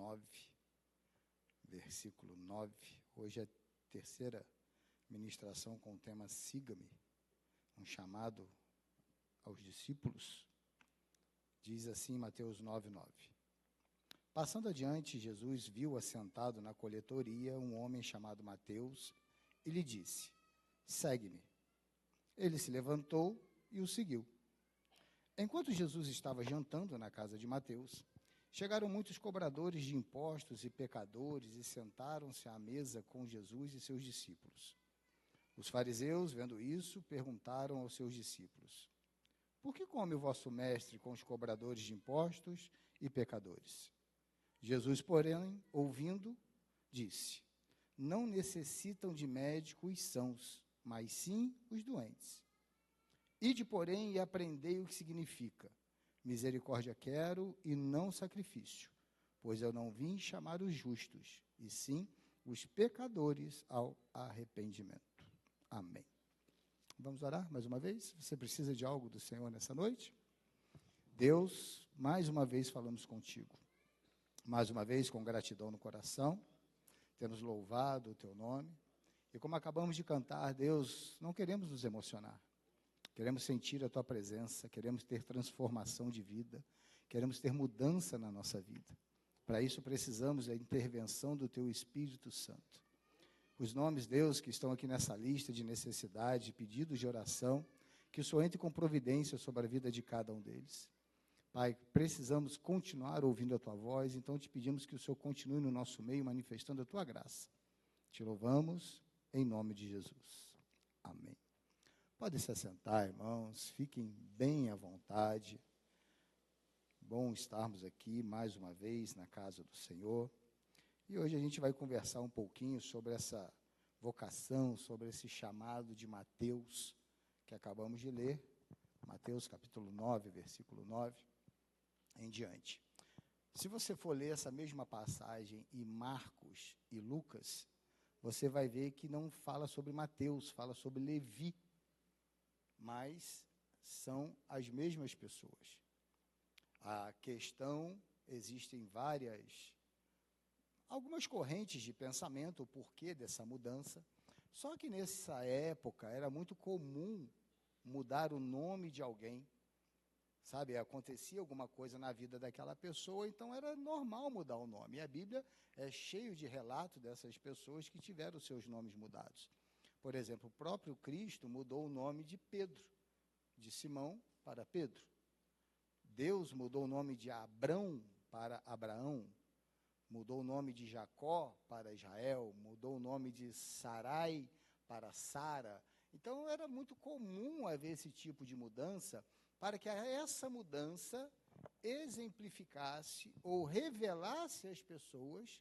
9, versículo 9. Hoje é a terceira ministração com o tema Siga-me, um chamado aos discípulos. Diz assim Mateus 9, 9. Passando adiante, Jesus viu assentado na coletoria um homem chamado Mateus e lhe disse: segue-me. Ele se levantou e o seguiu. Enquanto Jesus estava jantando na casa de Mateus, chegaram muitos cobradores de impostos e pecadores e sentaram-se à mesa com Jesus e seus discípulos. Os fariseus, vendo isso, perguntaram aos seus discípulos: por que come o vosso mestre com os cobradores de impostos e pecadores? Jesus, porém, ouvindo, disse: não necessitam de médico os sãos, mas sim os doentes. Ide, porém, e aprendei o que significa: misericórdia quero e não sacrifício, pois eu não vim chamar os justos, e sim os pecadores ao arrependimento. Amém. Vamos orar mais uma vez? Você precisa de algo do Senhor nessa noite? Deus, mais uma vez falamos contigo. Mais uma vez com gratidão no coração, temos louvado o teu nome. E como acabamos de cantar, Deus, não queremos nos emocionar. Queremos sentir a tua presença, queremos ter transformação de vida, queremos ter mudança na nossa vida. Para isso precisamos da intervenção do teu Espírito Santo. Os nomes, Deus, que estão aqui nessa lista de necessidade, pedidos de oração, que o Senhor entre com providência sobre a vida de cada um deles. Pai, precisamos continuar ouvindo a tua voz, então te pedimos que o Senhor continue no nosso meio, manifestando a tua graça. Te louvamos em nome de Jesus. Amém. Pode se assentar, irmãos, fiquem bem à vontade. Bom estarmos aqui mais uma vez na casa do Senhor. E hoje a gente vai conversar um pouquinho sobre essa vocação, sobre esse chamado de Mateus, que acabamos de ler, Mateus capítulo 9, versículo 9, em diante. Se você for ler essa mesma passagem em Marcos e Lucas, você vai ver que não fala sobre Mateus, fala sobre Levi, mas são as mesmas pessoas. A questão, existem algumas correntes de pensamento, o porquê dessa mudança, só que nessa época era muito comum mudar o nome de alguém, sabe, acontecia alguma coisa na vida daquela pessoa, então era normal mudar o nome, e a Bíblia é cheio de relatos dessas pessoas que tiveram seus nomes mudados. Por exemplo, o próprio Cristo mudou o nome de Pedro, de Simão para Pedro. Deus mudou o nome de Abrão para Abraão, mudou o nome de Jacó para Israel, mudou o nome de Sarai para Sara. Então, era muito comum haver esse tipo de mudança, para que essa mudança exemplificasse ou revelasse às pessoas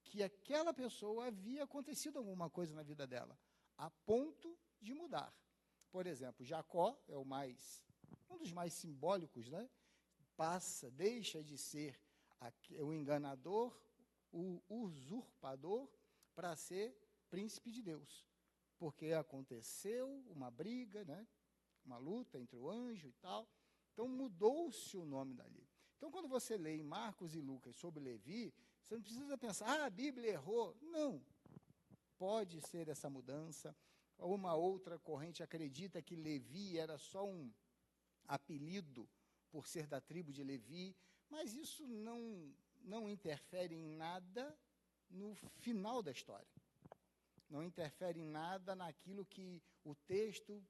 que aquela pessoa havia acontecido alguma coisa na vida dela, a ponto de mudar. Por exemplo, Jacó é um dos mais simbólicos, né? Deixa de ser o enganador, o usurpador, para ser príncipe de Deus. Porque aconteceu uma briga, né? Uma luta entre o anjo e tal. Então, mudou-se o nome dali. Então, quando você lê em Marcos e Lucas sobre Levi, você não precisa pensar, a Bíblia errou. Não. Pode ser essa mudança. Uma outra corrente acredita que Levi era só um apelido por ser da tribo de Levi, mas isso não interfere em nada no final da história. Não interfere em nada naquilo que o texto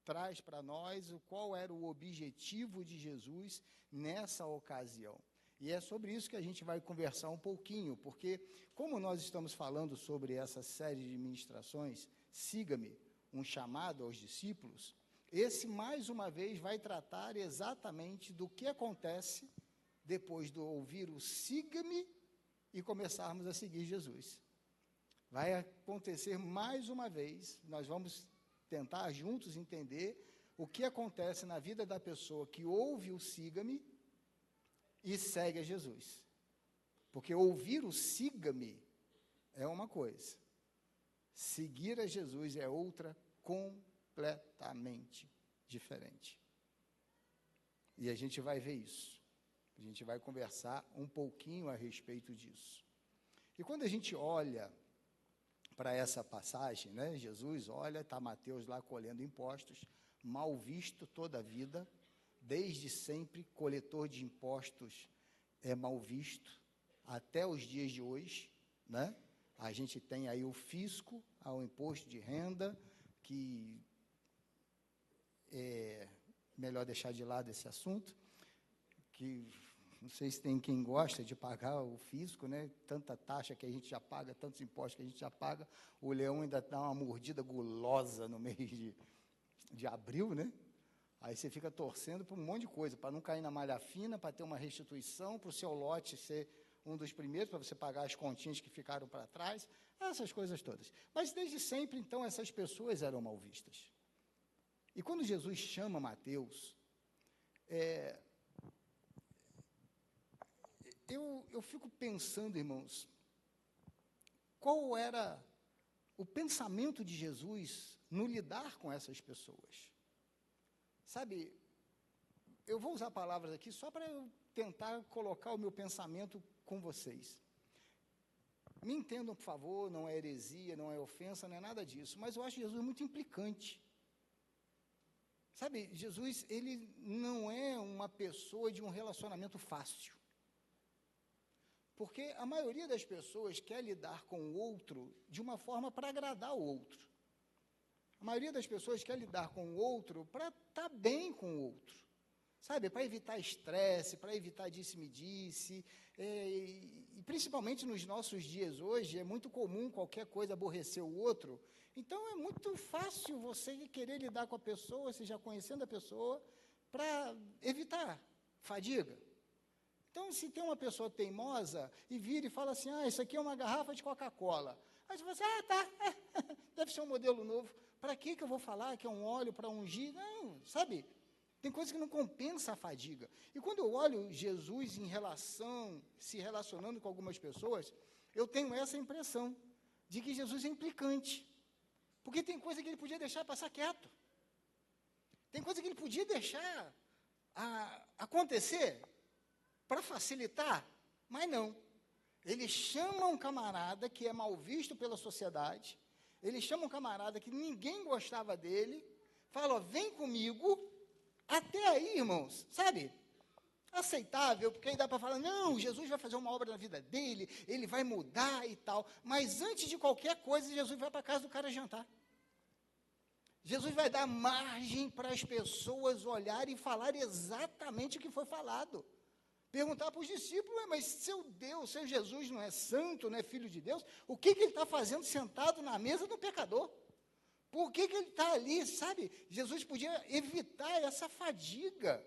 traz para nós, qual era o objetivo de Jesus nessa ocasião. E é sobre isso que a gente vai conversar um pouquinho, porque como nós estamos falando sobre essa série de ministrações, Siga-me, um chamado aos discípulos, esse, mais uma vez, vai tratar exatamente do que acontece depois de ouvir o Siga-me e começarmos a seguir Jesus. Vai acontecer mais uma vez, nós vamos tentar juntos entender o que acontece na vida da pessoa que ouve o Siga-me e segue a Jesus. Porque ouvir o Siga-me é uma coisa, seguir a Jesus é outra completamente diferente. E a gente vai ver isso. A gente vai conversar um pouquinho a respeito disso. E quando a gente olha para essa passagem, né, Jesus olha, está Mateus lá colhendo impostos, mal visto toda a vida, desde sempre coletor de impostos é mal visto, até os dias de hoje, né? A gente tem aí o fisco, o imposto de renda, que é melhor deixar de lado esse assunto, que não sei se tem quem gosta de pagar o fisco, né? Tanta taxa que a gente já paga, tantos impostos que a gente já paga, o leão ainda dá uma mordida gulosa no mês de abril, né? Aí você fica torcendo por um monte de coisa, para não cair na malha fina, para ter uma restituição, para o seu lote ser um dos primeiros, para você pagar as continhas que ficaram para trás, essas coisas todas. Mas desde sempre, então, essas pessoas eram mal vistas. E quando Jesus chama Mateus, eu fico pensando, irmãos, qual era o pensamento de Jesus no lidar com essas pessoas? Sabe, eu vou usar palavras aqui só para eu tentar colocar o meu pensamento com vocês. Me entendam, por favor, não é heresia, não é ofensa, não é nada disso, mas eu acho Jesus muito implicante. Sabe, Jesus, ele não é uma pessoa de um relacionamento fácil. Porque a maioria das pessoas quer lidar com o outro de uma forma para agradar o outro. A maioria das pessoas quer lidar com o outro para estar bem com o outro. Sabe, para evitar estresse, para evitar disse-me-disse. E principalmente nos nossos dias hoje, é muito comum qualquer coisa aborrecer o outro. Então, é muito fácil você querer lidar com a pessoa, você já conhecendo a pessoa, para evitar fadiga. Então, se tem uma pessoa teimosa e vira e fala assim, isso aqui é uma garrafa de Coca-Cola. Aí você fala assim, tá, deve ser um modelo novo. Para que eu vou falar que é um óleo para ungir? Não, sabe? Tem coisa que não compensa a fadiga. E quando eu olho Jesus se relacionando com algumas pessoas, eu tenho essa impressão de que Jesus é implicante. Porque tem coisa que ele podia deixar passar quieto. Tem coisa que ele podia deixar acontecer para facilitar, mas não. Ele chama um camarada que é mal visto pela sociedade, ele chama um camarada que ninguém gostava dele, fala, vem comigo, até aí, irmãos, sabe? Aceitável, porque aí dá para falar, não, Jesus vai fazer uma obra na vida dele, ele vai mudar e tal, mas antes de qualquer coisa, Jesus vai para a casa do cara jantar. Jesus vai dar margem para as pessoas olharem e falar exatamente o que foi falado. Perguntar para os discípulos, mas seu Deus, seu Jesus não é santo, não é filho de Deus? O que ele está fazendo sentado na mesa do pecador? Por que ele está ali, sabe? Jesus podia evitar essa fadiga.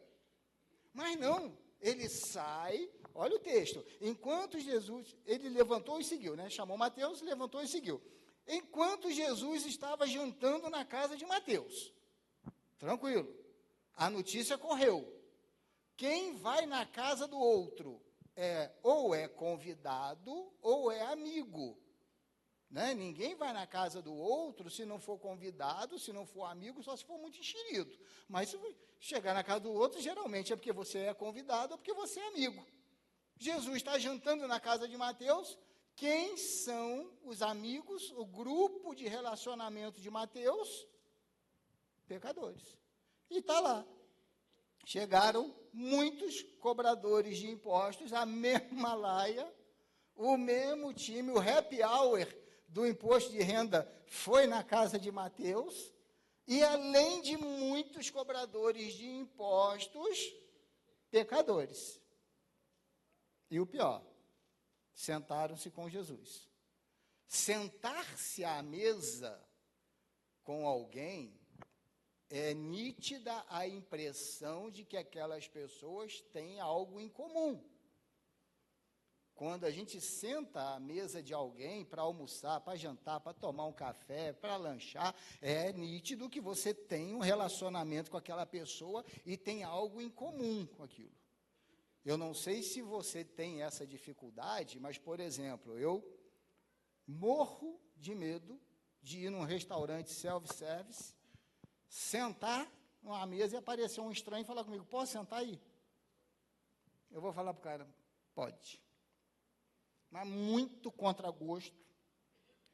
Mas não, ele sai, olha o texto, enquanto Jesus, ele levantou e seguiu, né? Chamou Mateus, levantou e seguiu. Enquanto Jesus estava jantando na casa de Mateus, tranquilo, a notícia correu. Quem vai na casa do outro ou é convidado ou é amigo. Né? Ninguém vai na casa do outro se não for convidado, se não for amigo, só se for muito enxerido. Mas se chegar na casa do outro, geralmente é porque você é convidado ou porque você é amigo. Jesus está jantando na casa de Mateus. Quem são os amigos, o grupo de relacionamento de Mateus? Pecadores. E está lá. Chegaram muitos cobradores de impostos, a mesma laia, o mesmo time, o happy hour do imposto de renda foi na casa de Mateus, e além de muitos cobradores de impostos, pecadores. E o pior, sentaram-se com Jesus. Sentar-se à mesa com alguém é nítida a impressão de que aquelas pessoas têm algo em comum. Quando a gente senta à mesa de alguém para almoçar, para jantar, para tomar um café, para lanchar, é nítido que você tem um relacionamento com aquela pessoa e tem algo em comum com aquilo. Eu não sei se você tem essa dificuldade, mas, por exemplo, eu morro de medo de ir num restaurante self-service, sentar numa mesa e aparecer um estranho e falar comigo, posso sentar aí? eu vou falar para o cara, pode. Mas muito contra gosto,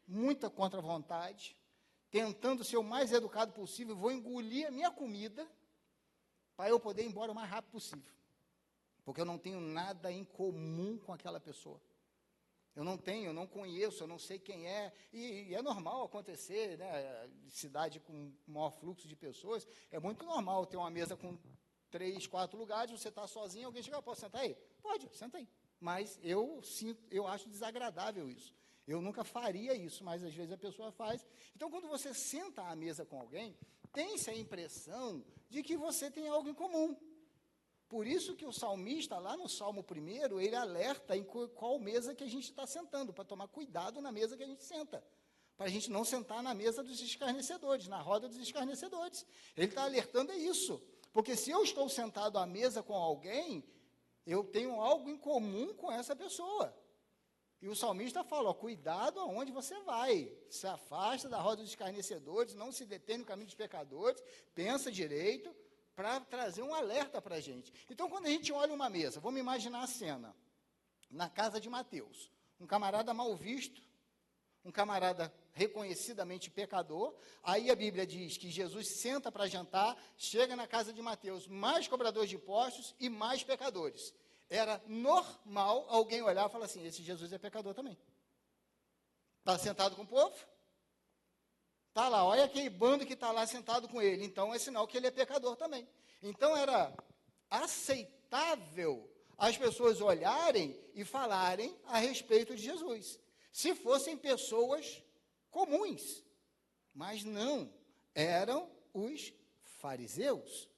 muita contra vontade, tentando ser o mais educado possível, vou engolir a minha comida para eu poder ir embora o mais rápido possível. Porque eu não tenho nada em comum com aquela pessoa. Eu não conheço, eu não sei quem é, e é normal acontecer, né? Cidade com maior fluxo de pessoas, é muito normal ter uma mesa com 3, 4 lugares, você está sozinho, alguém chega, posso sentar aí? Pode, senta aí. Mas eu acho desagradável isso. Eu nunca faria isso, mas às vezes a pessoa faz. Então, quando você senta à mesa com alguém, tem-se a impressão de que você tem algo em comum. Por isso que o salmista, lá no Salmo 1, ele alerta em qual mesa que a gente está sentando, para tomar cuidado na mesa que a gente senta, para a gente não sentar na mesa dos escarnecedores, na roda dos escarnecedores. Ele está alertando é isso, porque se eu estou sentado à mesa com alguém, eu tenho algo em comum com essa pessoa. E o salmista fala, ó, cuidado aonde você vai, se afasta da roda dos escarnecedores, não se detém no caminho dos pecadores, pensa direito, para trazer um alerta para a gente. Então, quando a gente olha uma mesa, vamos imaginar a cena, na casa de Mateus, um camarada mal visto, um camarada reconhecidamente pecador, aí a Bíblia diz que Jesus senta para jantar, chega na casa de Mateus, mais cobradores de impostos e mais pecadores. Era normal alguém olhar e falar assim, esse Jesus é pecador também. Está sentado com o povo? Está lá, olha aquele bando que está lá sentado com ele, então é sinal que ele é pecador também. Então era aceitável as pessoas olharem e falarem a respeito de Jesus, se fossem pessoas comuns, mas não, eram os fariseus,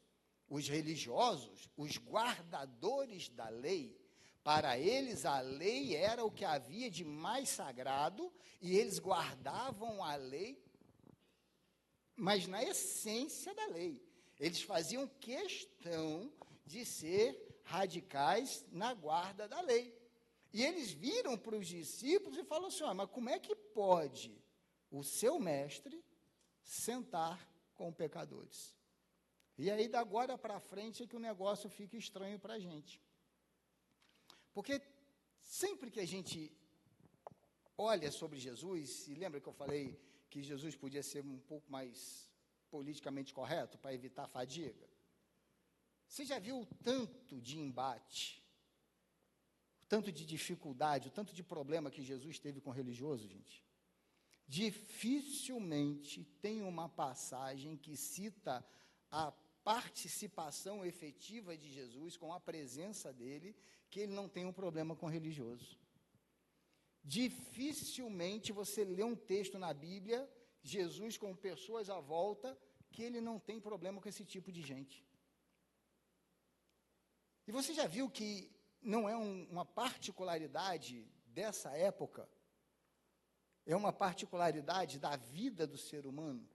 os religiosos, os guardadores da lei. Para eles a lei era o que havia de mais sagrado e eles guardavam a lei, mas na essência da lei. Eles faziam questão de ser radicais na guarda da lei. E eles viram para os discípulos e falaram assim, mas como é que pode o seu mestre sentar com pecadores? E aí, da agora para frente, é que o negócio fica estranho para a gente. Porque sempre que a gente olha sobre Jesus, e lembra que eu falei que Jesus podia ser um pouco mais politicamente correto, para evitar a fadiga? Você já viu o tanto de embate, o tanto de dificuldade, o tanto de problema que Jesus teve com o religioso, gente? Dificilmente tem uma passagem que cita a participação efetiva de Jesus, com a presença dele, que ele não tem um problema com o religioso. Dificilmente você lê um texto na Bíblia, Jesus com pessoas à volta, que ele não tem problema com esse tipo de gente. E você já viu que não é uma particularidade dessa época, é uma particularidade da vida do ser humano?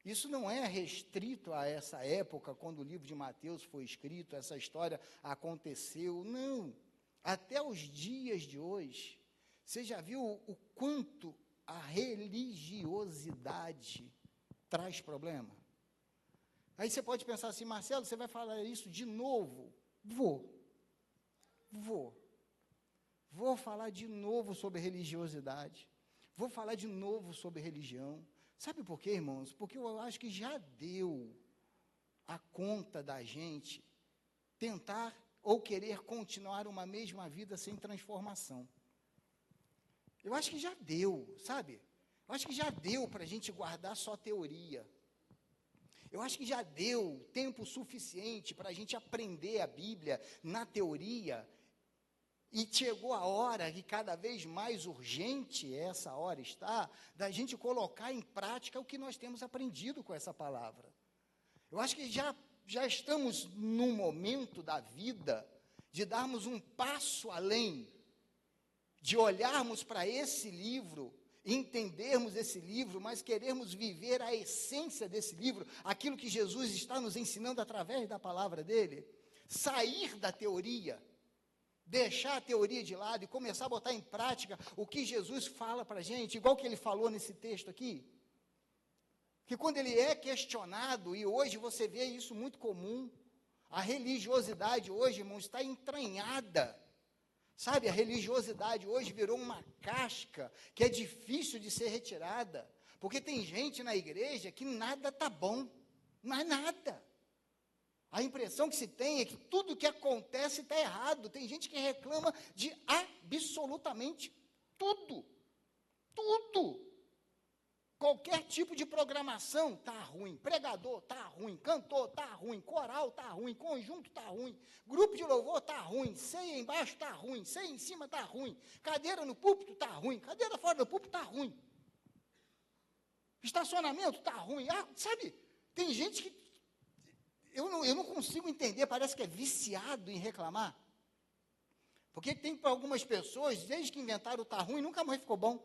Isso não é restrito a essa época, quando o livro de Mateus foi escrito, essa história aconteceu, não. Até os dias de hoje, você já viu o quanto a religiosidade traz problema? Aí você pode pensar assim, Marcelo, você vai falar isso de novo? Vou falar de novo sobre religiosidade. Vou falar de novo sobre religião. Sabe por quê, irmãos? Porque eu acho que já deu a conta da gente tentar ou querer continuar uma mesma vida sem transformação. Eu acho que já deu, sabe? Eu acho que já deu para a gente guardar só teoria. Eu acho que já deu tempo suficiente para a gente aprender a Bíblia na teoria, e chegou a hora, e cada vez mais urgente essa hora está, da gente colocar em prática o que nós temos aprendido com essa palavra. Eu acho que já estamos num momento da vida de darmos um passo além, de olharmos para esse livro, entendermos esse livro, mas querermos viver a essência desse livro, aquilo que Jesus está nos ensinando através da palavra dele, sair da teoria, deixar a teoria de lado e começar a botar em prática o que Jesus fala para a gente, igual que ele falou nesse texto aqui, que quando ele é questionado, e hoje você vê isso muito comum, A religiosidade hoje, irmãos, está entranhada. Sabe, a religiosidade hoje virou uma casca que é difícil de ser retirada. Porque tem gente na igreja que nada está bom, mas nada. A impressão que se tem é que tudo que acontece está errado. Tem gente que reclama de absolutamente tudo. Tudo. Qualquer tipo de programação está ruim. Pregador está ruim. Cantor está ruim. Coral está ruim. Conjunto está ruim. Grupo de louvor está ruim. Ceia embaixo está ruim. Ceia em cima está ruim. Cadeira no púlpito está ruim. Cadeira fora do púlpito está ruim. Estacionamento está ruim. Sabe, tem gente que eu não consigo entender, parece que é viciado em reclamar. Porque tem para algumas pessoas, desde que inventaram o tá ruim, nunca mais ficou bom.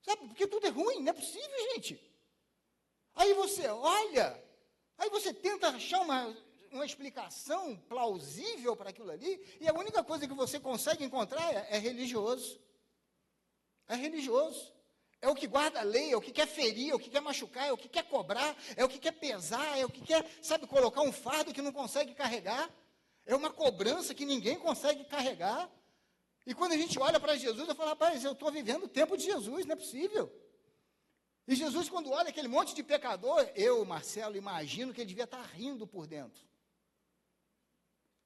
Sabe, porque tudo é ruim, não é possível, gente. Aí você olha, aí você tenta achar uma explicação plausível para aquilo ali, e a única coisa que você consegue encontrar é religioso. É religioso. É o que guarda a lei, é o que quer ferir, é o que quer machucar, é o que quer cobrar, é o que quer pesar, é o que quer, sabe, colocar um fardo que não consegue carregar. É uma cobrança que ninguém consegue carregar. E quando a gente olha para Jesus, eu falo, rapaz, eu estou vivendo o tempo de Jesus, não é possível. E Jesus, quando olha aquele monte de pecador, eu, Marcelo, imagino que ele devia estar rindo por dentro.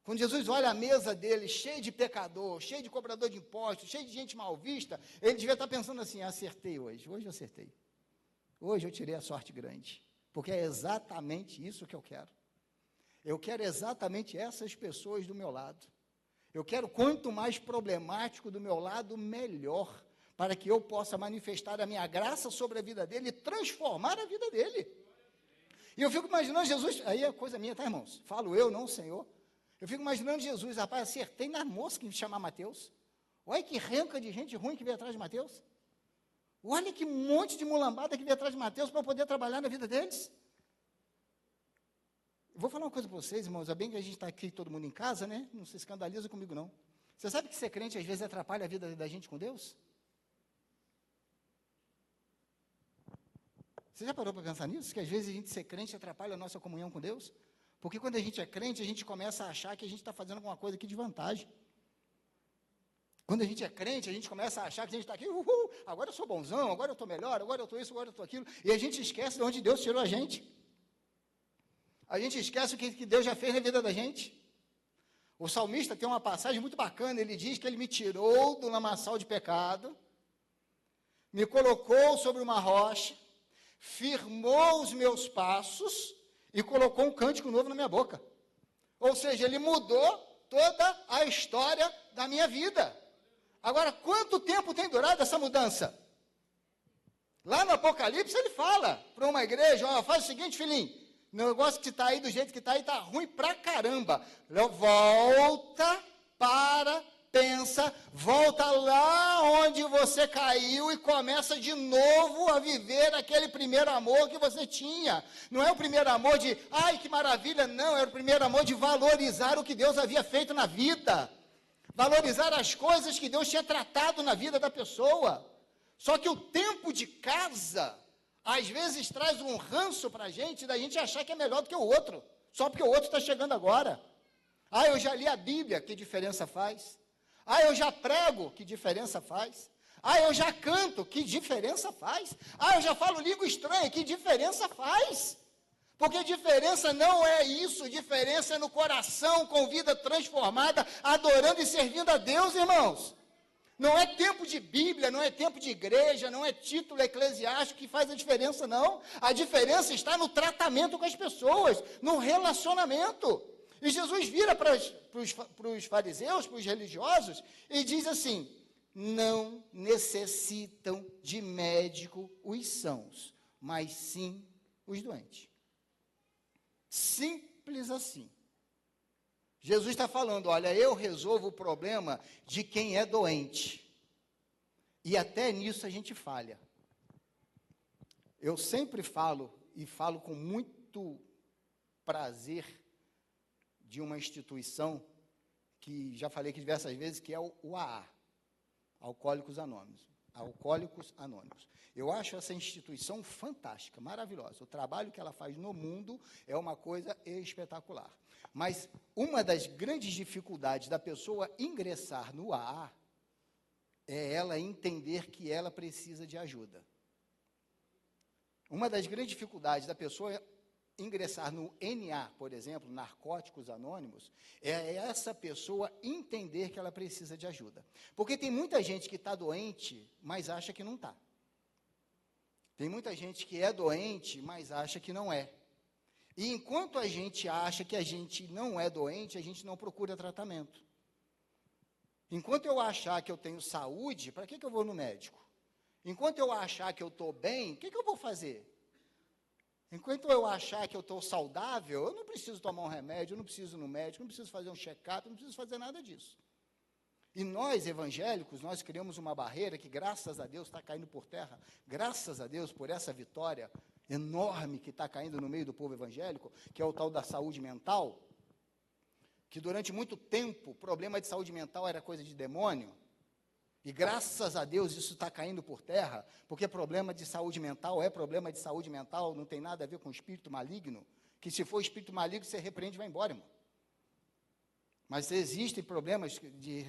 Quando Jesus olha a mesa dele, cheia de pecador, cheia de cobrador de impostos, cheia de gente mal vista, ele devia estar pensando assim, acertei hoje eu acertei. Hoje eu tirei a sorte grande, porque é exatamente isso que eu quero. Eu quero exatamente essas pessoas do meu lado. Eu quero quanto mais problemático do meu lado, melhor, para que eu possa manifestar a minha graça sobre a vida dele e transformar a vida dele. E eu fico imaginando Jesus, aí é coisa minha, tá, irmãos? Falo eu, não o Senhor. Eu fico imaginando Jesus, rapaz, acertei na moça que me chamar Mateus. Olha que renca de gente ruim que veio atrás de Mateus. Olha que monte de mulambada que veio atrás de Mateus para poder trabalhar na vida deles. Vou falar uma coisa para vocês, irmãos, é bem que a gente está aqui todo mundo em casa, né? Não se escandaliza comigo, não. Você sabe que ser crente às vezes atrapalha a vida da gente com Deus? Você já parou para pensar nisso? Que às vezes a gente ser crente atrapalha a nossa comunhão com Deus? Porque quando a gente é crente, a gente começa a achar que a gente está fazendo alguma coisa aqui de vantagem. Quando a gente é crente, a gente começa a achar que a gente está aqui, agora eu sou bonzão, agora eu estou melhor, agora eu estou isso, agora eu estou aquilo. E a gente esquece de onde Deus tirou a gente. A gente esquece o que Deus já fez na vida da gente. O salmista tem uma passagem muito bacana, ele diz que ele me tirou do lamaçal de pecado, me colocou sobre uma rocha, firmou os meus passos e colocou um cântico novo na minha boca. Ou seja, ele mudou toda a história da minha vida. Agora, quanto tempo tem durado essa mudança? Lá no Apocalipse ele fala para uma igreja, faz o seguinte, filhinho, o negócio que está aí do jeito que está aí, está ruim pra caramba. Volta pensa, volta lá onde você caiu e começa de novo a viver aquele primeiro amor que você tinha. Não é o primeiro amor de, ai que maravilha, não, era o primeiro amor de valorizar o que Deus havia feito na vida. Valorizar as coisas que Deus tinha tratado na vida da pessoa. Só que o tempo de casa às vezes traz um ranço para a gente, da gente achar que é melhor do que o outro, só porque o outro está chegando agora. Eu já li a Bíblia, que diferença faz? Eu já prego, que diferença faz? Eu já canto, que diferença faz? Eu já falo língua estranha, que diferença faz? Porque diferença não é isso, diferença é no coração, com vida transformada, adorando e servindo a Deus, irmãos. Não é tempo de Bíblia, não é tempo de igreja, não é título eclesiástico que faz a diferença, não. A diferença está no tratamento com as pessoas, no relacionamento. E Jesus vira para os fariseus, para os religiosos, e diz assim, não necessitam de médico os sãos, mas sim os doentes. Simples assim. Jesus está falando, olha, eu resolvo o problema de quem é doente. E até nisso a gente falha. Eu sempre falo, e falo com muito prazer, de uma instituição, que já falei aqui diversas vezes, que é o AA, Alcoólicos Anônimos. Alcoólicos Anônimos. Eu acho essa instituição fantástica, maravilhosa. O trabalho que ela faz no mundo é uma coisa espetacular. Mas uma das grandes dificuldades da pessoa ingressar no AA é ela entender que ela precisa de ajuda. Uma das grandes dificuldades da pessoa ingressar no NA, por exemplo, Narcóticos Anônimos, é essa pessoa entender que ela precisa de ajuda. Porque tem muita gente que está doente, mas acha que não está. Tem muita gente que é doente, mas acha que não é. E enquanto a gente acha que a gente não é doente, a gente não procura tratamento. Enquanto eu achar que eu tenho saúde, para que eu vou no médico? Enquanto eu achar que eu estou bem, o que eu vou fazer? Enquanto eu achar que eu estou saudável, eu não preciso tomar um remédio, eu não preciso ir no médico, eu não preciso fazer um check-up, eu não preciso fazer nada disso. E nós, evangélicos, nós criamos uma barreira que, graças a Deus, está caindo por terra. Graças a Deus por essa vitória enorme que está caindo no meio do povo evangélico, que é o tal da saúde mental, que durante muito tempo, problema de saúde mental era coisa de demônio. E graças a Deus isso está caindo por terra, porque problema de saúde mental é problema de saúde mental, não tem nada a ver com espírito maligno, que se for espírito maligno, você repreende e vai embora, irmão. Mas existem problemas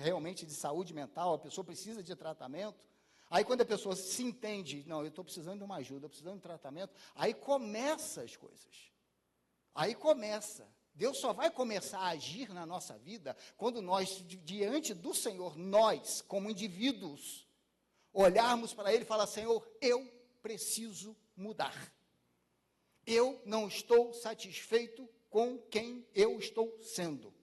realmente de saúde mental, a pessoa precisa de tratamento. Aí quando a pessoa se entende, não, eu estou precisando de uma ajuda, precisando de tratamento, aí começa as coisas. Aí começa. Deus só vai começar a agir na nossa vida quando nós, diante do Senhor, nós, como indivíduos, olharmos para Ele e falar, Senhor, eu preciso mudar. Eu não estou satisfeito com quem eu estou sendo.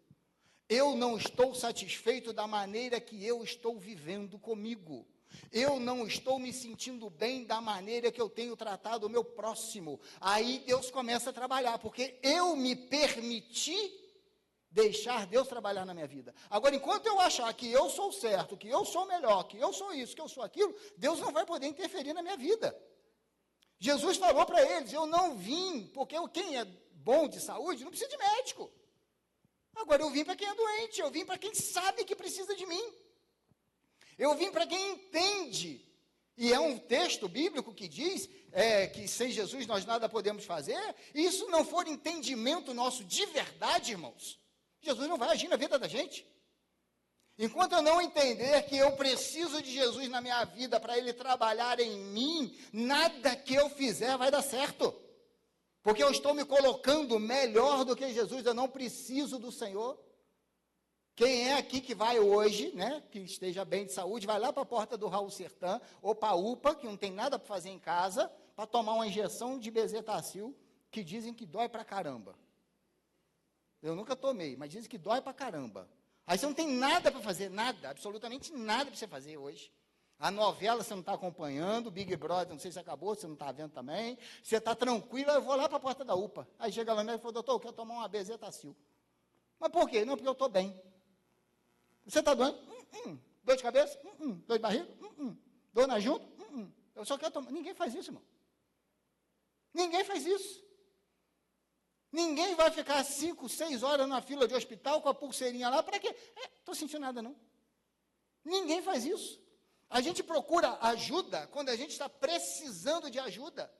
Eu não estou satisfeito da maneira que eu estou vivendo comigo. Eu não estou me sentindo bem da maneira que eu tenho tratado o meu próximo. Aí Deus começa a trabalhar, porque eu me permiti deixar Deus trabalhar na minha vida. Agora, enquanto eu achar que eu sou certo, que eu sou melhor, que eu sou isso, que eu sou aquilo, Deus não vai poder interferir na minha vida. Jesus falou para eles, eu não vim, porque quem é bom de saúde não precisa de médico. Agora, eu vim para quem é doente, eu vim para quem sabe que precisa de mim. Eu vim para quem entende, e é um texto bíblico que diz que sem Jesus nós nada podemos fazer, e isso não for entendimento nosso de verdade, irmãos, Jesus não vai agir na vida da gente. Enquanto eu não entender que eu preciso de Jesus na minha vida para Ele trabalhar em mim, nada que eu fizer vai dar certo, porque eu estou me colocando melhor do que Jesus, eu não preciso do Senhor. Quem é aqui que vai hoje, né, que esteja bem de saúde, vai lá para a porta do Raul Sertã, ou para a UPA, que não tem nada para fazer em casa, para tomar uma injeção de bezetacil, que dizem que dói para caramba. Eu nunca tomei, mas dizem que dói para caramba. Aí você não tem nada para fazer, nada, absolutamente nada para você fazer hoje. A novela você não está acompanhando, Big Brother, não sei se acabou, você não está vendo também. Você está tranquilo, eu vou lá para a porta da UPA. Aí chega lá e fala, doutor, eu quero tomar uma bezetacil. Mas por quê? Não, porque eu estou bem. Você está doendo? Dor de cabeça? Dor de barriga? Dor na junta? Eu só quero tomar. Ninguém faz isso, irmão. Ninguém faz isso. Ninguém vai ficar 5, 6 horas na fila de hospital com a pulseirinha lá. Para quê? Estou sentindo nada, não. Ninguém faz isso. A gente procura ajuda quando a gente está precisando de ajuda.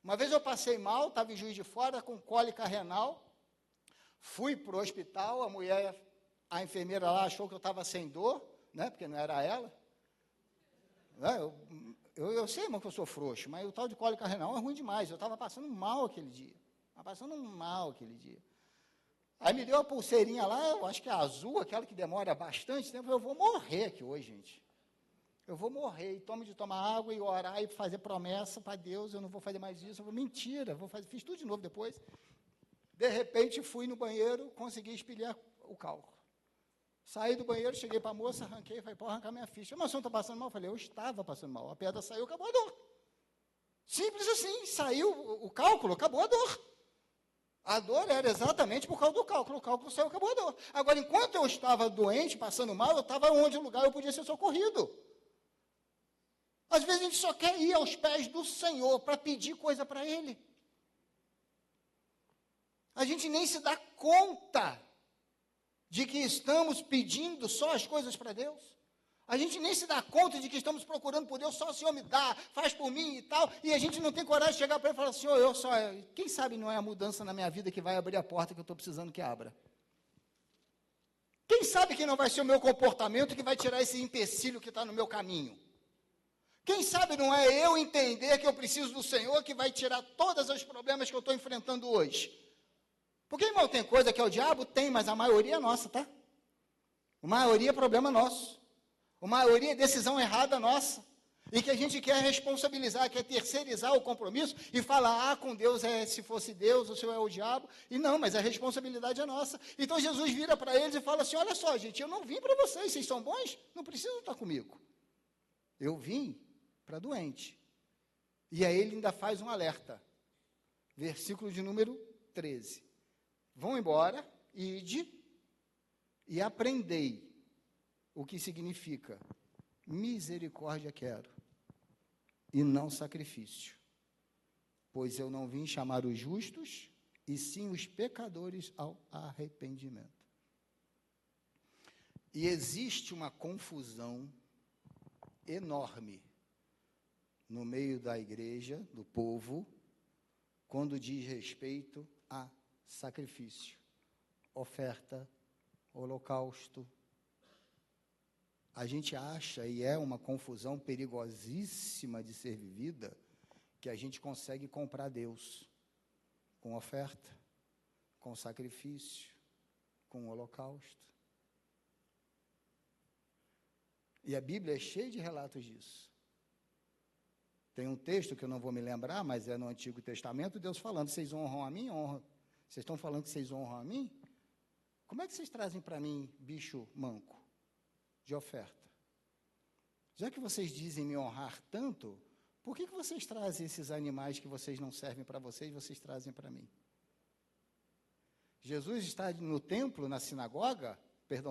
Uma vez eu passei mal, estava em Juiz de Fora com cólica renal. Fui para o hospital, a enfermeira lá achou que eu estava sem dor, né, porque não era ela. Eu sei, irmão, que eu sou frouxo, mas o tal de cólica renal é ruim demais. Eu estava passando mal aquele dia. Aí me deu a pulseirinha lá, eu acho que é azul, aquela que demora bastante tempo. Eu vou morrer aqui hoje, gente. Eu vou morrer. E tomo de tomar água e orar e fazer promessa para Deus. Eu não vou fazer mais isso. Mentira, fiz tudo de novo depois. De repente, fui no banheiro, consegui expeliar o cálculo. Saí do banheiro, cheguei para a moça, arranquei, falei, pode arrancar minha ficha. Mas o senhor está passando mal? Eu falei, eu estava passando mal. A pedra saiu, acabou a dor. Simples assim, saiu o cálculo, acabou a dor. A dor era exatamente por causa do cálculo. O cálculo saiu, acabou a dor. Agora, enquanto eu estava doente, passando mal, eu estava onde o lugar eu podia ser socorrido. Às vezes a gente só quer ir aos pés do Senhor para pedir coisa para Ele. A gente nem se dá conta de que estamos pedindo só as coisas para Deus. A gente nem se dá conta de que estamos procurando por Deus, só o Senhor me dá, faz por mim e tal, e a gente não tem coragem de chegar para Ele e falar, Senhor, quem sabe não é a mudança na minha vida que vai abrir a porta que eu estou precisando que abra? Quem sabe que não vai ser o meu comportamento que vai tirar esse empecilho que está no meu caminho? Quem sabe não é eu entender que eu preciso do Senhor que vai tirar todos os problemas que eu estou enfrentando hoje? Porque, irmão, tem coisa que é o diabo? Tem, mas a maioria é nossa, tá? A maioria é problema nosso. A maioria é decisão errada nossa. E que a gente quer responsabilizar, quer terceirizar o compromisso e falar, com Deus se fosse Deus, o Senhor é o diabo. E não, mas a responsabilidade é nossa. Então Jesus vira para eles e fala assim, olha só, gente, eu não vim para vocês são bons? Não precisam estar comigo. Eu vim para doente. E aí ele ainda faz um alerta. Versículo de número 13. Vão embora, ide e aprendei o que significa misericórdia quero e não sacrifício, pois eu não vim chamar os justos, e sim os pecadores ao arrependimento. E existe uma confusão enorme no meio da igreja, do povo, quando diz respeito a sacrifício, oferta, holocausto. A gente acha, e é uma confusão perigosíssima de ser vivida, que a gente consegue comprar Deus com oferta, com sacrifício, com holocausto. E a Bíblia é cheia de relatos disso. Tem um texto que eu não vou me lembrar, mas é no Antigo Testamento, Deus falando, vocês honram a mim? Honram. Vocês estão falando que vocês honram a mim? Como é que vocês trazem para mim bicho manco de oferta? Já que vocês dizem me honrar tanto, por que vocês trazem esses animais que vocês não servem para vocês trazem para mim? Jesus está no templo, na sinagoga,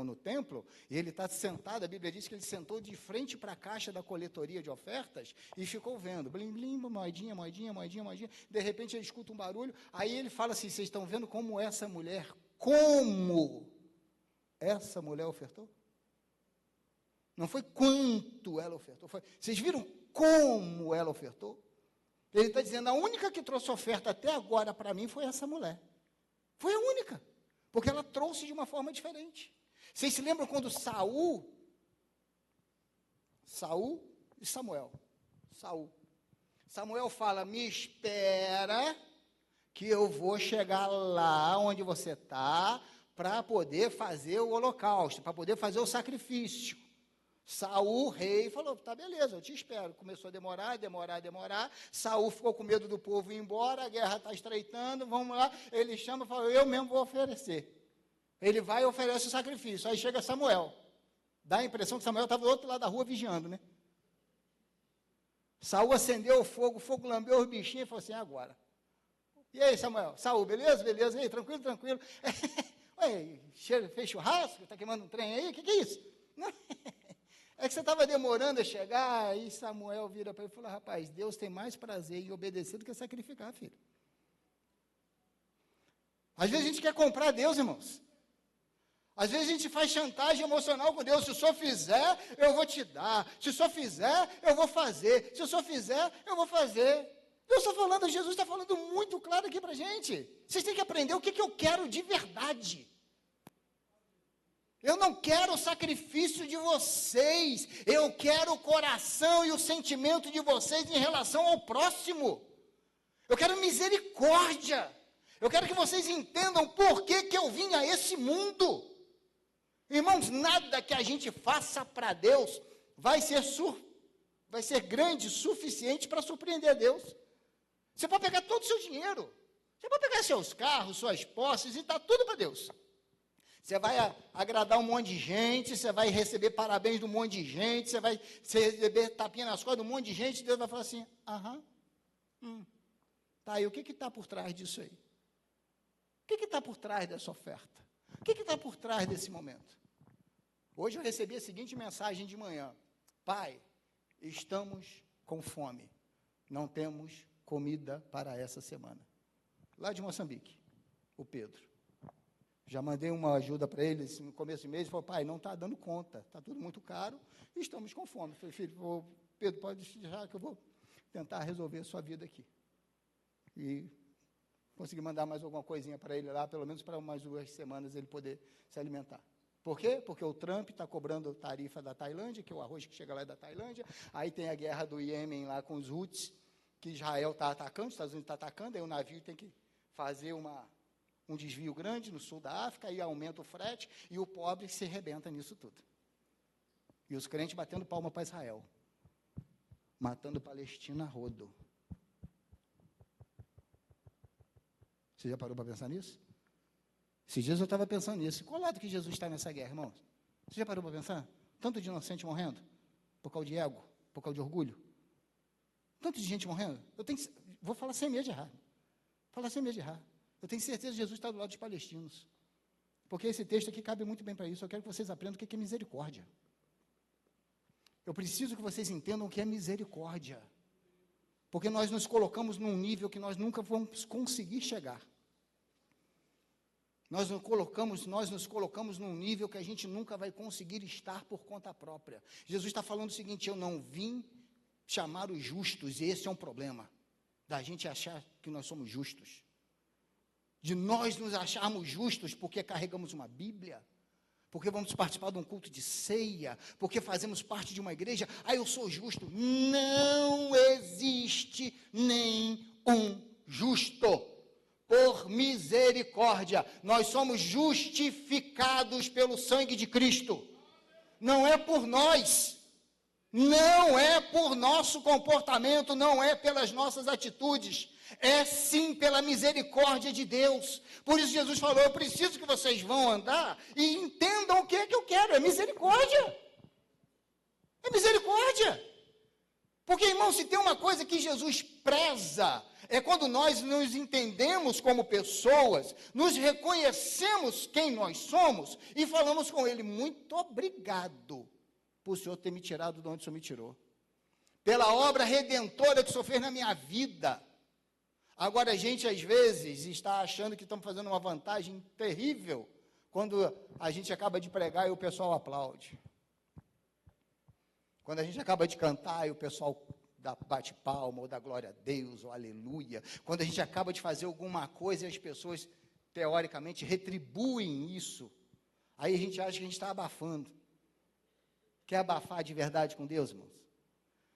no templo, e ele está sentado, a Bíblia diz que ele sentou de frente para a caixa da coletoria de ofertas e ficou vendo, blim, blim, moedinha, moedinha, moedinha, moedinha, de repente ele escuta um barulho, aí ele fala assim, vocês estão vendo como essa mulher ofertou? Não foi quanto ela ofertou, vocês viram como ela ofertou? Ele está dizendo, a única que trouxe oferta até agora para mim foi essa mulher. Foi a única, porque ela trouxe de uma forma diferente. Vocês se lembram quando Saul e Samuel. Samuel fala, me espera que eu vou chegar lá onde você está para poder fazer o holocausto, para poder fazer o sacrifício. Saul, rei, falou, tá beleza, eu te espero. Começou a demorar. Saul ficou com medo do povo ir embora, a guerra está estreitando, vamos lá. Ele chama e fala, eu mesmo vou oferecer. Ele vai e oferece o sacrifício. Aí chega Samuel. Dá a impressão que Samuel estava do outro lado da rua vigiando, né? Saul acendeu o fogo lambeu os bichinhos e falou assim, agora. E aí, Saul, beleza? Beleza? E aí, tranquilo? Ué, fez churrasco? Está queimando um trem aí? O que é isso? Não. É que você estava demorando a chegar, aí Samuel vira para ele e fala, rapaz, Deus tem mais prazer em obedecer do que sacrificar, filho. Às vezes a gente quer comprar Deus, irmãos. Às vezes a gente faz chantagem emocional com Deus. Se o senhor fizer, eu vou te dar. Se o senhor fizer, eu vou fazer. Se o senhor fizer, eu vou fazer. Deus está falando, Jesus está falando muito claro aqui para a gente. Vocês têm que aprender o que eu quero de verdade. Eu não quero o sacrifício de vocês. Eu quero o coração e o sentimento de vocês em relação ao próximo. Eu quero misericórdia. Eu quero que vocês entendam por que eu vim a esse mundo. Irmãos, nada que a gente faça para Deus vai ser grande o suficiente para surpreender Deus. Você pode pegar todo o seu dinheiro, você pode pegar seus carros, suas posses e dar tudo para Deus. Você vai agradar um monte de gente, você vai receber parabéns de um monte de gente, você vai receber tapinha nas costas de um monte de gente, Deus vai falar assim, tá, e o que está por trás disso aí? O que está por trás dessa oferta? O que está por trás desse momento? Hoje eu recebi a seguinte mensagem de manhã. Pai, estamos com fome. Não temos comida para essa semana. Lá de Moçambique, o Pedro. Já mandei uma ajuda para ele no começo de mês, ele falou, pai, não está dando conta, está tudo muito caro e estamos com fome. Eu falei, filho, Pedro, pode deixar que eu vou tentar resolver a sua vida aqui. E consegui mandar mais alguma coisinha para ele lá, pelo menos para umas 2 semanas ele poder se alimentar. Por quê? Porque o Trump está cobrando tarifa da Tailândia, que o arroz que chega lá é da Tailândia, aí tem a guerra do Iêmen lá com os Houthis, que Israel está atacando, os Estados Unidos está atacando, aí o navio tem que fazer um desvio grande no sul da África, aí aumenta o frete, e o pobre se arrebenta nisso tudo. E os crentes batendo palma para Israel, matando Palestina a rodo. Você já parou para pensar nisso? Esses dias eu estava pensando nisso. Qual lado que Jesus está nessa guerra, irmãos? Você já parou para pensar? Tanto de inocente morrendo, por causa de ego, por causa de orgulho. Tanto de gente morrendo. Vou falar sem medo de errar. Eu tenho certeza que Jesus está do lado dos palestinos. Porque esse texto aqui cabe muito bem para isso. Eu quero que vocês aprendam o que é misericórdia. Eu preciso que vocês entendam o que é misericórdia. Porque nós nos colocamos num nível que nós nunca vamos conseguir chegar. Nós nos colocamos num nível que a gente nunca vai conseguir estar por conta própria. Jesus está falando o seguinte, eu não vim chamar os justos, e esse é um problema, da gente achar que nós somos justos. De nós nos acharmos justos porque carregamos uma Bíblia, porque vamos participar de um culto de ceia, porque fazemos parte de uma igreja, eu sou justo. Não existe nem um justo. Por misericórdia, nós somos justificados pelo sangue de Cristo. Não é por nós, não é por nosso comportamento, não é pelas nossas atitudes, é sim pela misericórdia de Deus. Por isso Jesus falou, eu preciso que vocês vão andar e entendam o que é que eu quero, é misericórdia. É misericórdia. Porque, irmão, se tem uma coisa que Jesus preza, é quando nós nos entendemos como pessoas, nos reconhecemos quem nós somos e falamos com Ele, muito obrigado por o Senhor ter me tirado de onde o Senhor me tirou. Pela obra redentora que o Senhor fez na minha vida. Agora, a gente, às vezes, está achando que estamos fazendo uma vantagem terrível quando a gente acaba de pregar e o pessoal aplaude. Quando a gente acaba de cantar e o pessoal bate palma, ou dá glória a Deus, ou aleluia. Quando a gente acaba de fazer alguma coisa e as pessoas, teoricamente, retribuem isso, aí a gente acha que a gente está abafando. Quer abafar de verdade com Deus, irmãos?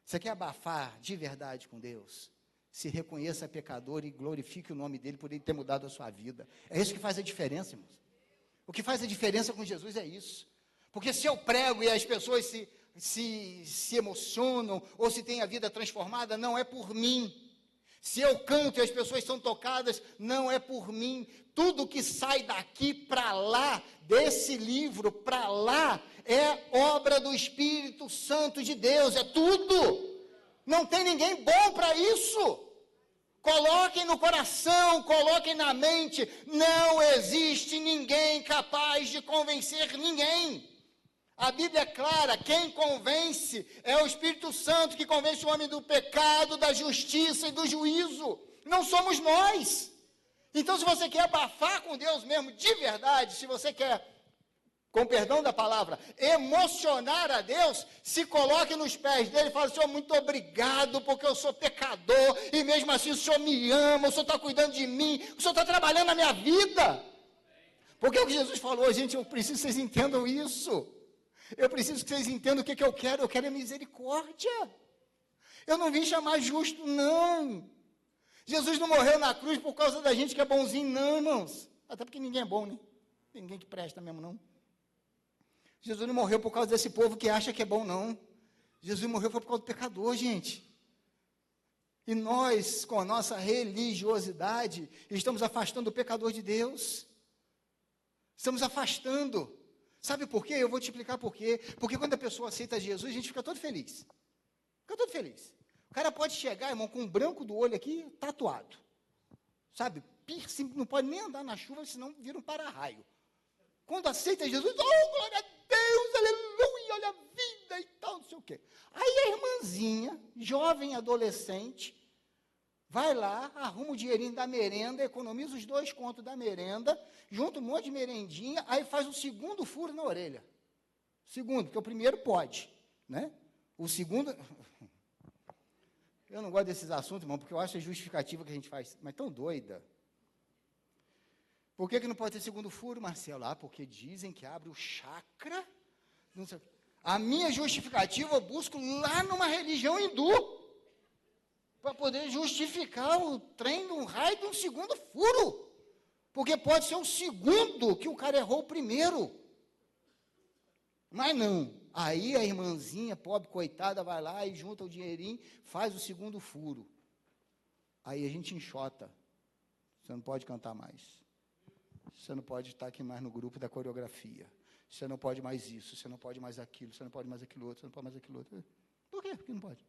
Você quer abafar de verdade com Deus? Se reconheça pecador e glorifique o nome dele por ele ter mudado a sua vida. É isso que faz a diferença, irmãos. O que faz a diferença com Jesus é isso. Porque se eu prego e as pessoas se emocionam, ou se tem a vida transformada, não é por mim. Se eu canto e as pessoas são tocadas, não é por mim. Tudo que sai daqui para lá, desse livro para lá, é obra do Espírito Santo de Deus, é tudo. Não tem ninguém bom para isso. Coloquem no coração, coloquem na mente, não existe ninguém capaz de convencer ninguém. A Bíblia é clara, quem convence é o Espírito Santo, que convence o homem do pecado, da justiça e do juízo. Não somos nós. Então, se você quer abafar com Deus mesmo, de verdade, se você quer, com perdão da palavra, emocionar a Deus, se coloque nos pés dele e fale, Senhor, muito obrigado, porque eu sou pecador, e mesmo assim o Senhor me ama, o Senhor está cuidando de mim, o Senhor está trabalhando na minha vida. Porque é o que Jesus falou, gente, eu preciso que vocês entendam isso. Eu preciso que vocês entendam o que eu quero é misericórdia. Eu não vim chamar justo, não. Jesus não morreu na cruz por causa da gente que é bonzinho, não, irmãos. Até porque ninguém é bom, né? Tem ninguém que presta mesmo, não. Jesus não morreu por causa desse povo que acha que é bom, não. Jesus morreu por causa do pecador, gente. E nós, com a nossa religiosidade, estamos afastando o pecador de Deus. Estamos afastando. Sabe por quê? Eu vou te explicar por quê. Porque quando a pessoa aceita Jesus, a gente fica todo feliz. Fica todo feliz. O cara pode chegar, irmão, com um branco do olho aqui, tatuado. Sabe? Piercing, não pode nem andar na chuva, senão vira um para-raio. Quando aceita Jesus, oh, glória a Deus, aleluia, olha a vida e tal, não sei o quê. Aí a irmãzinha, jovem adolescente, vai lá, arruma o dinheirinho da merenda, economiza os 2 contos da merenda, junta um monte de merendinha, aí faz o segundo furo na orelha. Segundo, porque o primeiro pode, né? O segundo... Eu não gosto desses assuntos, irmão, porque eu acho a justificativa que a gente faz, mas tão doida. Por que não pode ter segundo furo, Marcelo? Ah, porque dizem que abre o chakra. Não sei. A minha justificativa eu busco lá numa religião hindu, para poder justificar o trem de um raio de um segundo furo. Porque pode ser o segundo que o cara errou o primeiro. Mas não. Aí a irmãzinha, pobre, coitada, vai lá e junta o dinheirinho, faz o segundo furo. Aí a gente enxota. Você não pode cantar mais. Você não pode estar aqui mais no grupo da coreografia. Você não pode mais isso, você não pode mais aquilo, você não pode mais aquilo outro, você não pode mais aquilo outro. Por quê? Por que não pode?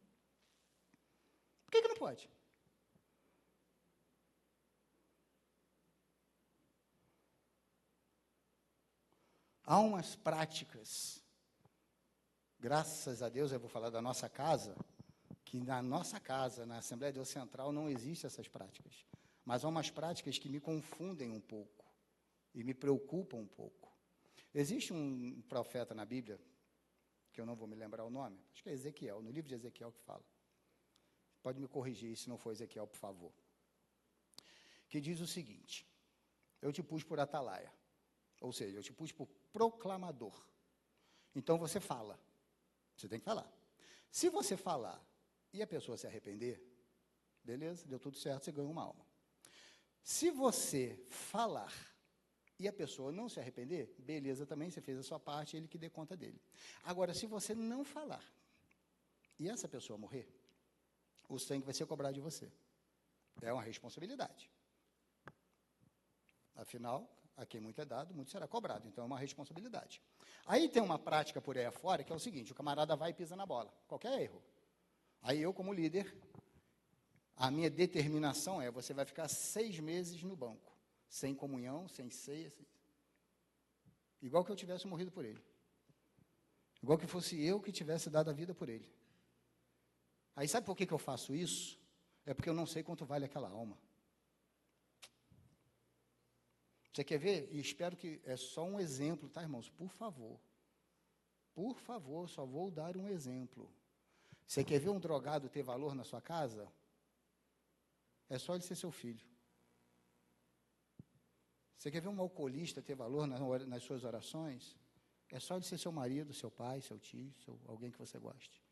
Por que não pode? Há umas práticas, graças a Deus, eu vou falar da nossa casa, que na nossa casa, na Assembleia de Deus Central, não existem essas práticas. Mas há umas práticas que me confundem um pouco e me preocupam um pouco. Existe um profeta na Bíblia, que eu não vou me lembrar o nome, acho que é Ezequiel, no livro de Ezequiel que fala. Pode me corrigir se não for Ezequiel, por favor. Que diz o seguinte: eu te pus por atalaia, ou seja, eu te pus por proclamador. Então você fala, você tem que falar. Se você falar e a pessoa se arrepender, beleza, deu tudo certo, você ganhou uma alma. Se você falar e a pessoa não se arrepender, beleza também, você fez a sua parte, ele que dê conta dele. Agora, se você não falar e essa pessoa morrer, o sangue vai ser cobrado de você. É uma responsabilidade. Afinal, a quem muito é dado, muito será cobrado. Então, é uma responsabilidade. Aí tem uma prática por aí afora, que é o seguinte: o camarada vai e pisa na bola. Qualquer erro. Aí eu, como líder, a minha determinação é: você vai ficar 6 meses no banco. Sem comunhão, sem ceia. Igual que eu tivesse morrido por ele. Igual que fosse eu que tivesse dado a vida por ele. Aí sabe por que eu faço isso? É porque eu não sei quanto vale aquela alma. Você quer ver? E espero que é só um exemplo, tá, irmãos? Por favor, só vou dar um exemplo. Você quer ver um drogado ter valor na sua casa? É só ele ser seu filho. Você quer ver um alcoolista ter valor nas suas orações? É só ele ser seu marido, seu pai, seu tio, alguém que você goste.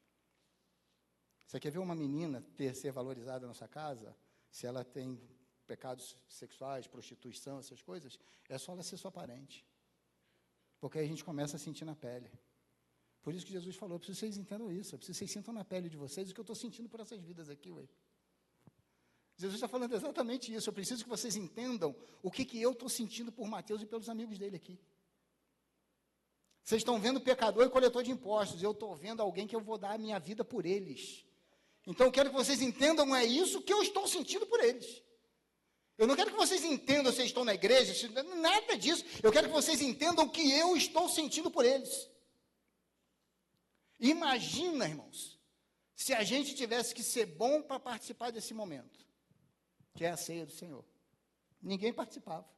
Você quer ver uma menina ser valorizada na sua casa? Se ela tem pecados sexuais, prostituição, essas coisas, é só ela ser sua parente. Porque aí a gente começa a sentir na pele. Por isso que Jesus falou: eu preciso que vocês entendam isso, eu preciso que vocês sintam na pele de vocês o que eu estou sentindo por essas vidas aqui, ué. Jesus está falando exatamente isso. Eu preciso que vocês entendam o que eu estou sentindo por Mateus e pelos amigos dele aqui. Vocês estão vendo pecador e coletor de impostos. Eu estou vendo alguém que eu vou dar a minha vida por eles. Então, eu quero que vocês entendam, é isso que eu estou sentindo por eles. Eu não quero que vocês entendam se estão na igreja, nada disso. Eu quero que vocês entendam o que eu estou sentindo por eles. Imagina, irmãos, se a gente tivesse que ser bom para participar desse momento, que é a ceia do Senhor. Ninguém participava.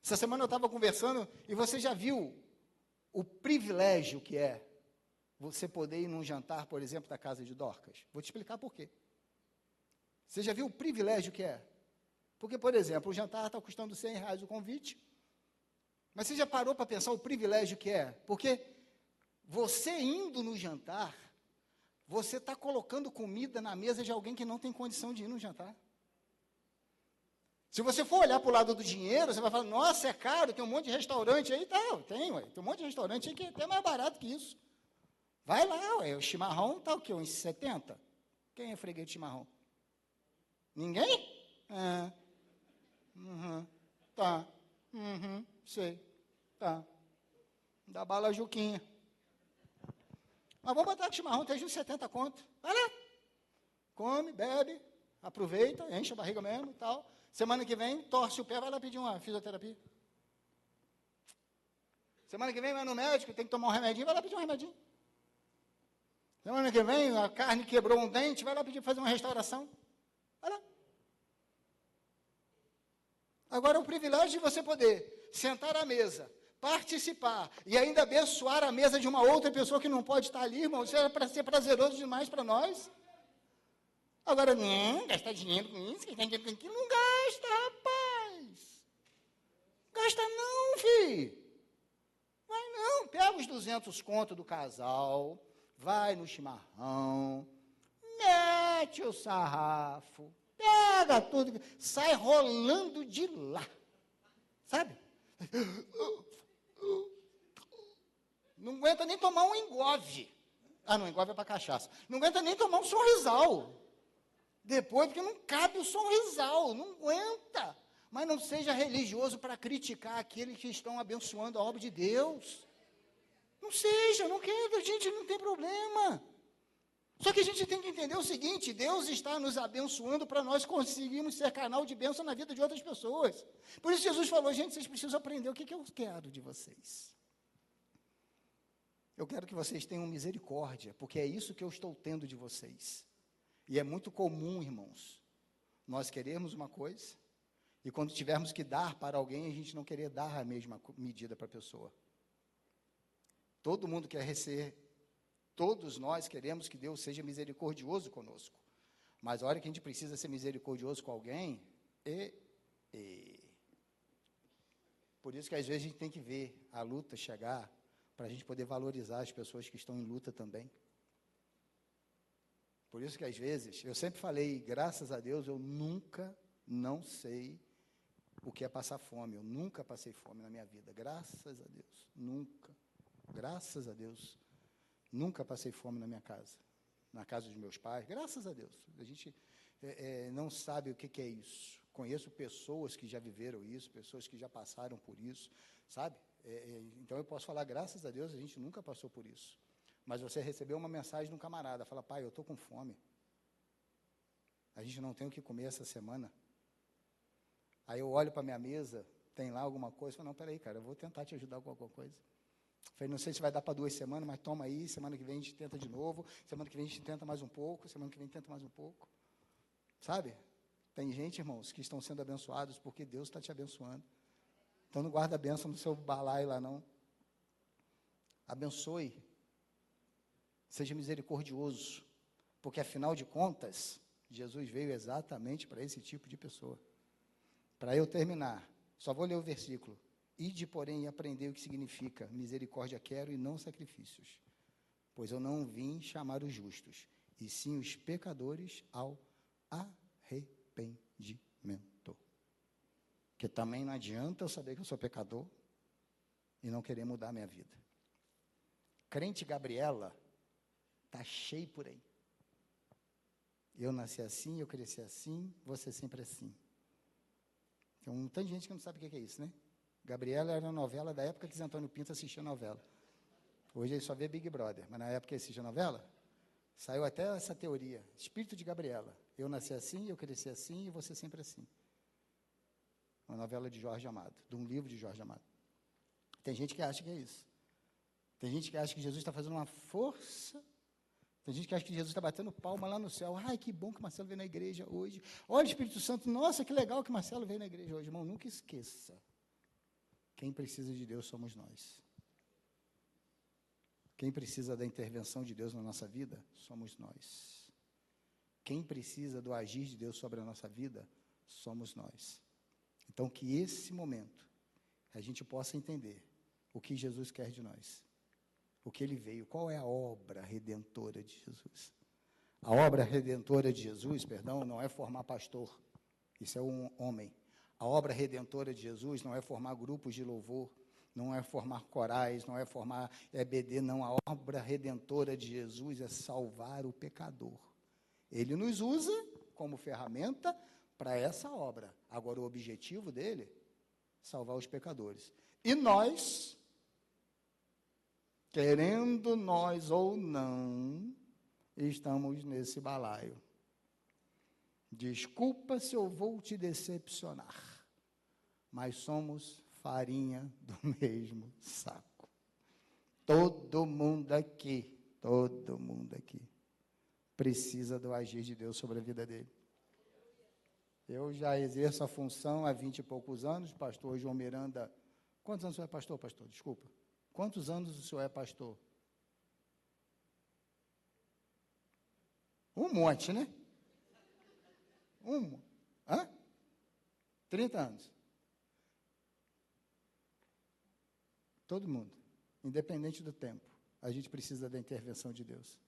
Essa semana eu estava conversando e você já viu o privilégio que é você poder ir num jantar, por exemplo, da casa de Dorcas? Vou te explicar por quê. Você já viu o privilégio que é? Porque, por exemplo, o jantar está custando R$100 o convite, mas você já parou para pensar o privilégio que é? Porque você indo no jantar, você está colocando comida na mesa de alguém que não tem condição de ir no jantar. Se você for olhar para o lado do dinheiro, você vai falar: nossa, é caro, tem um monte de restaurante aí. Tem um monte de restaurante aí que é até mais barato que isso. Vai lá, ué, o chimarrão está o quê? Uns 70? Quem é freguês de chimarrão? Ninguém? Tá. Sei. Tá. Dá bala Juquinha. Mas vamos botar que chimarrão tem uns 70 conto. Vai lá. Come, bebe, aproveita, enche a barriga mesmo e tal. Semana que vem, torce o pé, vai lá pedir uma fisioterapia. Semana que vem, vai no médico, tem que tomar um remedinho, vai lá pedir um remedinho. Semana que vem, a carne quebrou um dente, vai lá pedir fazer uma restauração. Olha lá. Agora, o privilégio de você poder sentar à mesa, participar e ainda abençoar a mesa de uma outra pessoa que não pode estar ali, irmão, isso é para ser prazeroso demais para nós. Agora, não, gastar dinheiro com isso, gastar dinheiro com aquilo, não gasta, rapaz. Gasta não, filho. Vai não, pega os 200 conto do casal, vai no chimarrão, mete o sarrafo, pega tudo, sai rolando de lá, sabe? Não aguenta nem tomar um engove. Ah, não, engove é para cachaça. Não aguenta nem tomar um sorrisal. Depois, porque não cabe o sorrisal, não aguenta. Mas não seja religioso para criticar aqueles que estão abençoando a obra de Deus. Não seja, não quero, gente, não tem problema. Só que a gente tem que entender o seguinte, Deus está nos abençoando para nós conseguirmos ser canal de bênção na vida de outras pessoas. Por isso Jesus falou, gente, vocês precisam aprender o que eu quero de vocês. Eu quero que vocês tenham misericórdia, porque é isso que eu estou tendo de vocês. E é muito comum, irmãos, nós queremos uma coisa, e quando tivermos que dar para alguém, a gente não querer dar a mesma medida para a pessoa. Todo mundo quer receber, todos nós queremos que Deus seja misericordioso conosco. Mas a hora que a gente precisa ser misericordioso com alguém, por isso que às vezes a gente tem que ver a luta chegar, para a gente poder valorizar as pessoas que estão em luta também. Por isso que às vezes, eu sempre falei, graças a Deus, eu nunca não sei o que é passar fome. Eu nunca passei fome na minha vida, graças a Deus, nunca. Graças a Deus, nunca passei fome na minha casa, na casa dos meus pais, graças a Deus. A gente não sabe o que é isso. Conheço pessoas que já viveram isso, pessoas que já passaram por isso, sabe? Então eu posso falar, graças a Deus, a gente nunca passou por isso. Mas você recebeu uma mensagem de um camarada, fala, pai, eu estou com fome. A gente não tem o que comer essa semana. Aí eu olho para a minha mesa, tem lá alguma coisa, falo, não, peraí, cara, eu vou tentar te ajudar com alguma coisa. Falei, não sei se vai dar para 2 semanas, mas toma aí, semana que vem a gente tenta de novo, semana que vem a gente tenta mais um pouco, semana que vem tenta mais um pouco. Sabe? Tem gente, irmãos, que estão sendo abençoados porque Deus está te abençoando. Então não guarda a bênção no seu balaio lá, não. Abençoe. Seja misericordioso. Porque, afinal de contas, Jesus veio exatamente para esse tipo de pessoa. Para eu terminar, só vou ler o versículo. Ide, porém, e aprendei o que significa misericórdia quero e não sacrifícios. Pois eu não vim chamar os justos, e sim os pecadores ao arrependimento. Porque também não adianta eu saber que eu sou pecador e não querer mudar a minha vida. Crente Gabriela está cheio por aí. Eu nasci assim, eu cresci assim, você sempre assim. Então, tem gente que não sabe o que é isso, né? Gabriela era uma novela da época que Zé Antônio Pinto assistia novela. Hoje ele só vê Big Brother, mas na época que ele assistia novela, saiu até essa teoria, espírito de Gabriela. Eu nasci assim, eu cresci assim e você sempre assim. Uma novela de Jorge Amado, de um livro de Jorge Amado. Tem gente que acha que é isso. Tem gente que acha que Jesus está fazendo uma força. Tem gente que acha que Jesus está batendo palma lá no céu. Ai, que bom que Marcelo veio na igreja hoje. Olha, Espírito Santo, nossa, que legal que Marcelo veio na igreja hoje. Irmão, nunca esqueça. Quem precisa de Deus somos nós. Quem precisa da intervenção de Deus na nossa vida, somos nós. Quem precisa do agir de Deus sobre a nossa vida, somos nós. Então, que esse momento, a gente possa entender o que Jesus quer de nós. O que ele veio, qual é a obra redentora de Jesus. A obra redentora de Jesus, não é formar pastor. Isso é um homem. A obra redentora de Jesus não é formar grupos de louvor, não é formar corais, não é formar EBD, não. A obra redentora de Jesus é salvar o pecador. Ele nos usa como ferramenta para essa obra. Agora, o objetivo dele, salvar os pecadores. E nós, querendo nós ou não, estamos nesse balaio. Desculpa se eu vou te decepcionar, mas somos farinha do mesmo saco. Todo mundo aqui precisa do agir de Deus sobre a vida dele. Eu já exerço a função há 20 e poucos anos, pastor João Miranda. Quantos anos o senhor é pastor, pastor? Desculpa. Quantos anos o senhor é pastor? Um monte, né? Hã? 30 anos. Todo mundo, independente do tempo, a gente precisa da intervenção de Deus.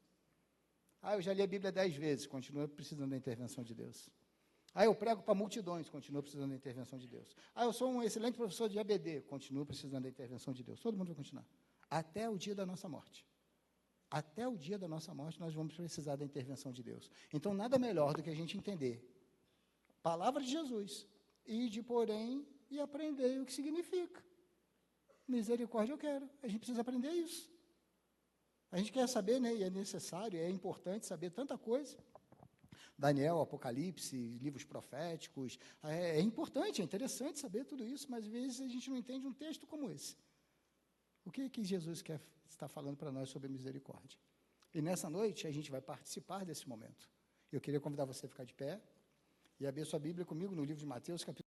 Eu já li a Bíblia 10 vezes, continua precisando da intervenção de Deus. Eu prego para multidões, continua precisando da intervenção de Deus. Eu sou um excelente professor de ABD, continua precisando da intervenção de Deus. Todo mundo vai continuar. Até o dia da nossa morte. Até o dia da nossa morte, nós vamos precisar da intervenção de Deus. Então, nada melhor do que a gente entender palavra de Jesus, ide, porém, e aprender o que significa. Misericórdia eu quero. A gente precisa aprender isso. A gente quer saber, né, e é necessário, é importante saber tanta coisa. Daniel, Apocalipse, livros proféticos, é importante, é interessante saber tudo isso, mas às vezes a gente não entende um texto como esse. O que Jesus quer estar falando para nós sobre misericórdia? E nessa noite a gente vai participar desse momento. Eu queria convidar você a ficar de pé e abrir sua Bíblia comigo no livro de Mateus, capítulo